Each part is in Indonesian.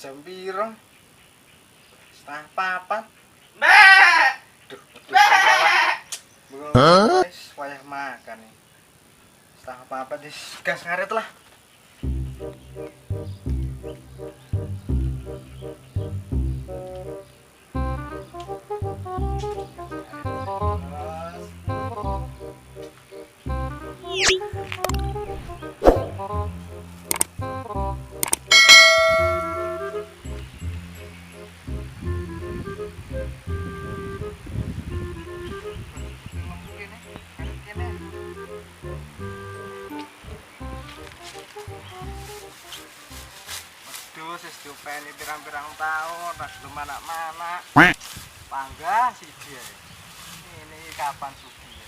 Jam piro? Setengah papat. Mbak! Duh, Mbak! wis wayah makan nih. Setengah papat wis gas ngaret lah. Wis diopeni pirang-pirang tahun, ras belum anak-anak. Panggah siji ae. Ini kapan sugi ya?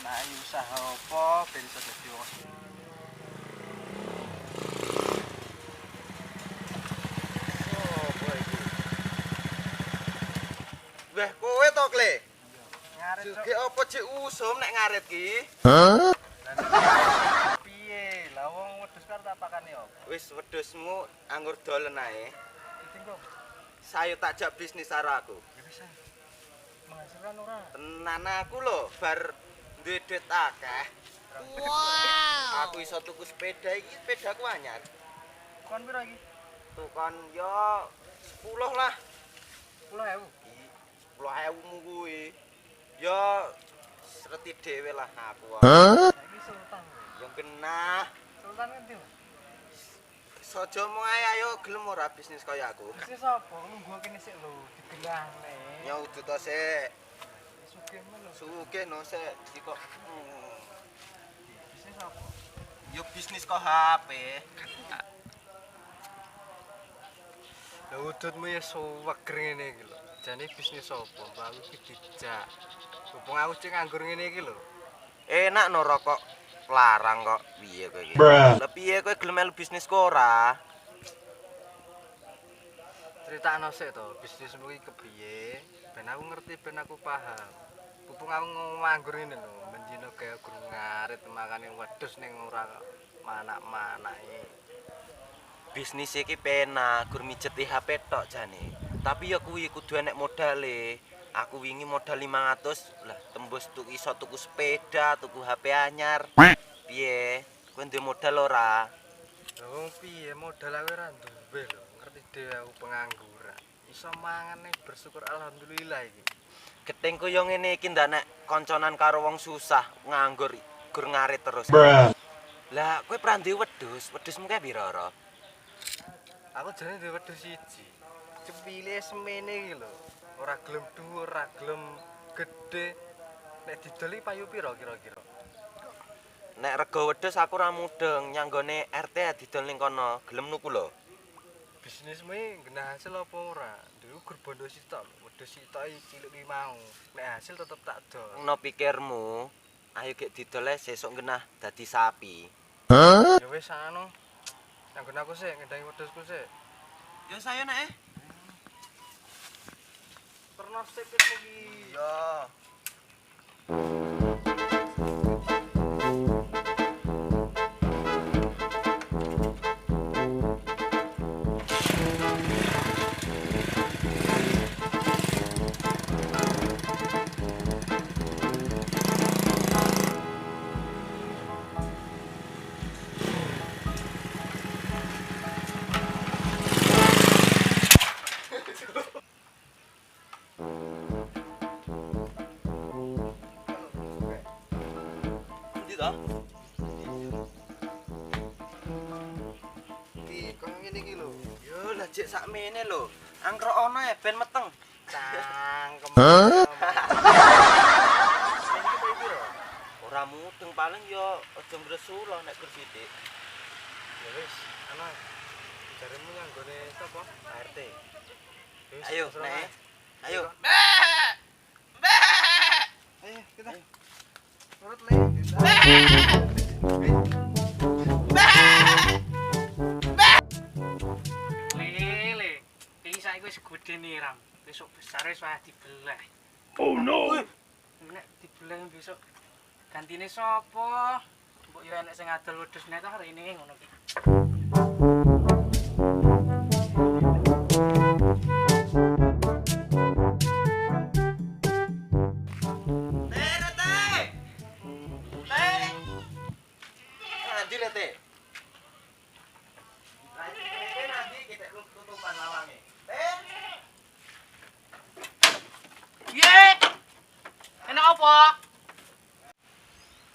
Nah, usaha apa ben iso dadi wong. Weh, kowe to, Kle? Ngaret Juga apa cek usum nek ngaret ki? piye? Lah wong wedhus karo tak pakane opo? Wis wedhusmu anggur dolen ae. Ditinggo. Sayo takjak bisnis karo aku. Ya bisa. Menghasilkan ora? Tenan aku lho, bar duwe duit akeh. Wow. Aku iso tuku sepeda iki, sepedaku anyar. Kon piro iki? Tukon yo 10 lah. 10.000. 10.000 kuwi. Yo sereti dhewe lah aku. Saiki sultan. Yo kena. Sultan endi? Sojo mau ayo gelem ora bisnis kaya aku. Bisnis apa? Nunggu kene sik lho, digelangne. Ya udu to sik. Sugih men lho. Sugih no sik iki kok. Bisnis apa? Yo bisnis kok HP. Lah udutmu ya suweger ngene iki lho. Jane bisnis apa? Mbak aku iki dijak. Mumpung aku cek nganggur ngene iki lho. Enak no rokok larang kok. Piye kowe iki? Lah piye kowe gelem melu bisnis kok ora? Critakno sik to, bisnismu iki kepiye? Ben aku ngerti, ben aku paham. Mumpung aku nganggur ngene lho, menjino kaya guru ngarit makane wedhus ning ora manak-manake. Bisnis iki penak, gur mijeti HP tok jane. Tapi ya kuwi kudu enek modale. Aku wingi modal 500, lah tembus iso tuku sepeda, tuku HP anyar. Piye? Kowe duwe modal ora? Lha wong piye modal aku ora duwe lho, ngerti dhewe aku pengangguran. Iso mangan ning bersyukur alhamdulillah iki. Geting koyo ngene iki ndak nek konconan karo wong susah, nganggur gur ngarit terus. Lah kowe pra duwe wedhus, wedhusmu kae piro ora? Aku jane duwe wedhus siji. Cepile semene iki lho. Ora gelem dhuwur, ora gelem gedhe. Nek didol iki payu piro kira-kira? Nek rego wedhus aku ora mudeng, nyanggone RT didol ning kono. Gelem nuku lho. Bisnismu iki genah hasil apa ora? Dulu gur bondo sitok, wedhus sitok iki cilik iki mau. Nek hasil tetep tak dol. No pikirmu, ayo gek didol sesuk genah dadi sapi. Ya wis anu. Nanggon aku sik ngendangi wedhusku sik. Yo saya nek. Ternos sik iki. Yo. Endi to? Iki kok ngene iki lho. Yo lah jek sakmene lho. Angkrok ono ben meteng. Cangkem. Resula nek gur sithik. Ya wis, ana. Jaremu nyanggone sapa? RT. Wis, Ayo, terserah, Nek. Mas. Ayo. Ayo, kita. Nurut le. Lele, iki saiki wis gedhe nih Ram. Besok besar wis wah dibelah. Oh no. Nek dibelah besok gantine sapa? Mbok yo enek sing adol wedhus nek ta rene ngono ki. Nanti rete. Nanti kita tutupan lawange. Ye! Enak apa?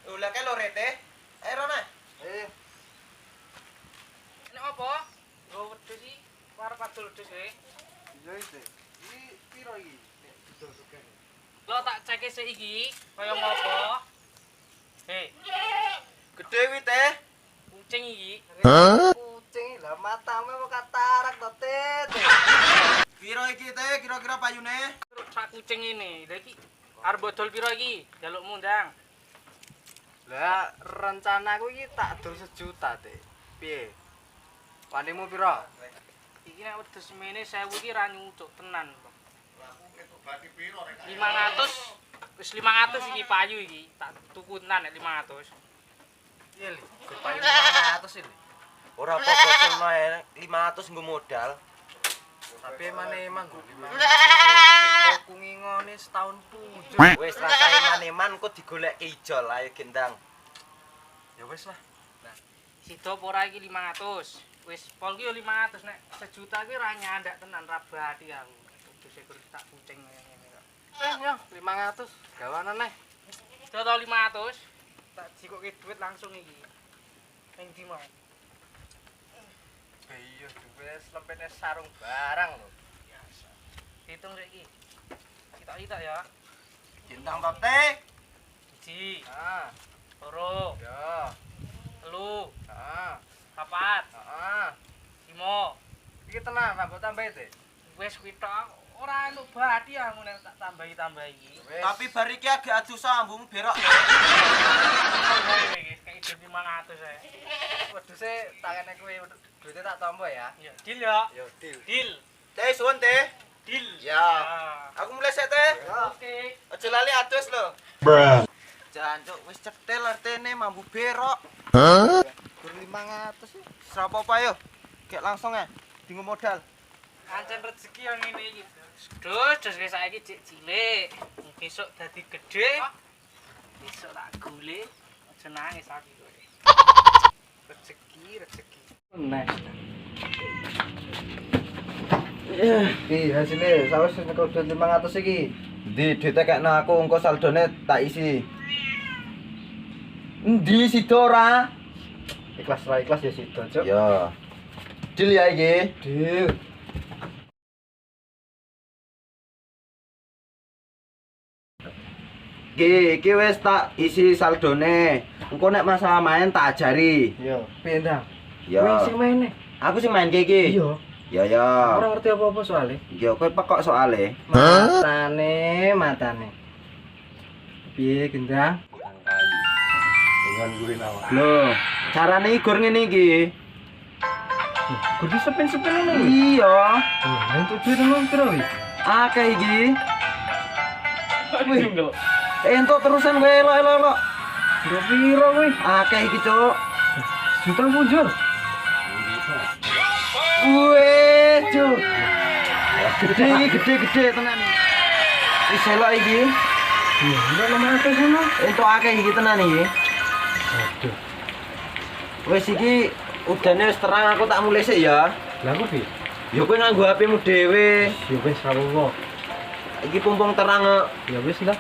Ulah ke lo rete. Rona. Enak apa? Go wedhus iki, arep adol wedhus e. Iya iki. Iki piro iki? Nek didol sugih. Lo tak cek sik iki, kaya ngopo? Hei, Gede wi teh. kucing iki. Kucing lah matamu kok katarak to, Tit. Piro iki teh kira-kira payune? Sak kucing ini. Lah iki arep bodol piro iki? Jalukmu ndang. Lah rencanaku iki tak dol 1 juta, Tit. Piye? Wanimu piro? Iki nek wedhus semene 1000 iki ra nyucuk tenan. 500 wis 500 iki payu iki tak tuku tenan nek 500. Iya, Li. Berpayu 500 ini. Ora apa-apa cuma 500 nggo modal. Tapi emang gue 500. Aku ngingone setahun punjul. Wis rasane maneman kok digolek ijol ayo gendang. Ya wis lah. Sida apa ora iki 500. Wis pol ki yo 500 nek 1 juta ki ra nyandak tenan ra bati aku. Wedhus e tak kucing ngene kok. Yo 500 gawanan neh. Sida to 500. Tak jikoke duit langsung iki. Ning ndi mau? Iya, wis lempene sarung barang lho. Hitung rek iki. Kita ya. Gendang to teh. 1, Ah, 2, ya. 3, Ah, 4, ah. 5. Iki tenan rambut tambah itu. Wis kuwi tok. Ora entuk bati aku nek tak tambahi-tambahi iki. Wis. Tapi bar iki agak adu sambung berok. Kayak 500 ae. Wedhuse tak kene kowe duite tak tampa ya. Ya, deal ya. Yo, deal. Deal. Teh suwun teh. Deal. Ya. Aku mulai sik teh. Oke. Aja lali adus lho. Jancuk wis cetil artene mambu berok. Gur 500 sih. Sapa-apa yo. Gek langsung ya. Dingo modal. Ancen rezeki yang ngene iki. Terus saiki cek cilik. Besok dadi gedhe. Besok tak golek. Aja nangis aku kowe. Rezeki. Nice. Iki hasilnya sawis nyekel duit 500 iki. Ndi duite kekno aku engko saldone tak isi. Endi sida ora? Ikhlas ra ikhlas ya sido, Cuk. Ya. Deal ya iki. Deal. Iki wis tak isi saldone. Engko nek masalah main tak ajari. Yo, piye ndang? Ya. Kowe sing main. Aku sing main iki. Iya. Ya ya. Ora ngerti apa-apa soalnya. Ya kowe pekok soalé. Matane. Piye gendang? Dengan gurin awak. Lho, carane igur ngene iki. Kudu sepen-sepen ngono. Iya. Lah entuk duit nang piro iki? Akeh iki. Wih, enggak. Entuk terusan kowe elok-elok. Piro kuwi? Akeh iki, Cuk. Juta punjul. Weh, Cuk. Gede iki, gede tenan. Wis elok iki. Iya, enggak nomor akeh sono. Entuk akeh iki tenan iki. Aduh. Wis iki udane wis terang aku tak mulai sik ya. Lah ku piye? Ya kowe nganggo HP-mu dhewe. Ya wis apa-apa. Iki pumpung terang kok. Ya wis lah.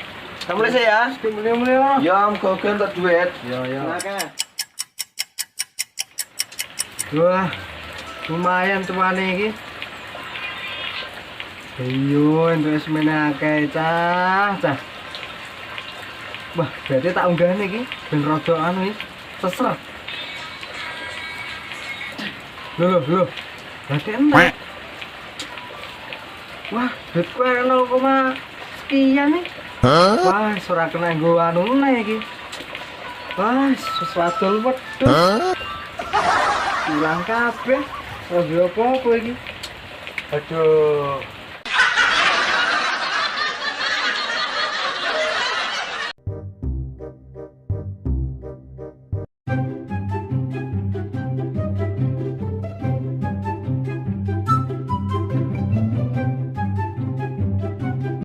Tak mulai sik ya. Mesti mulai-mulai lah. Ya, muga-muga entuk duit. Ya, ya. Akeh. Wah, lumayan tuane iki. Ayo, entuk semene akeh cah. Wah, berarti tak unggah iki ben rada anu iki. Terserah. Loh. Berarti entek. Wah, duitku 0, sekian nih. Wah, ora kena nggo anu meneh iki. Wah, sesuatu wedhus. Hilang kabeh. Ora apa-apa iki. Aduh.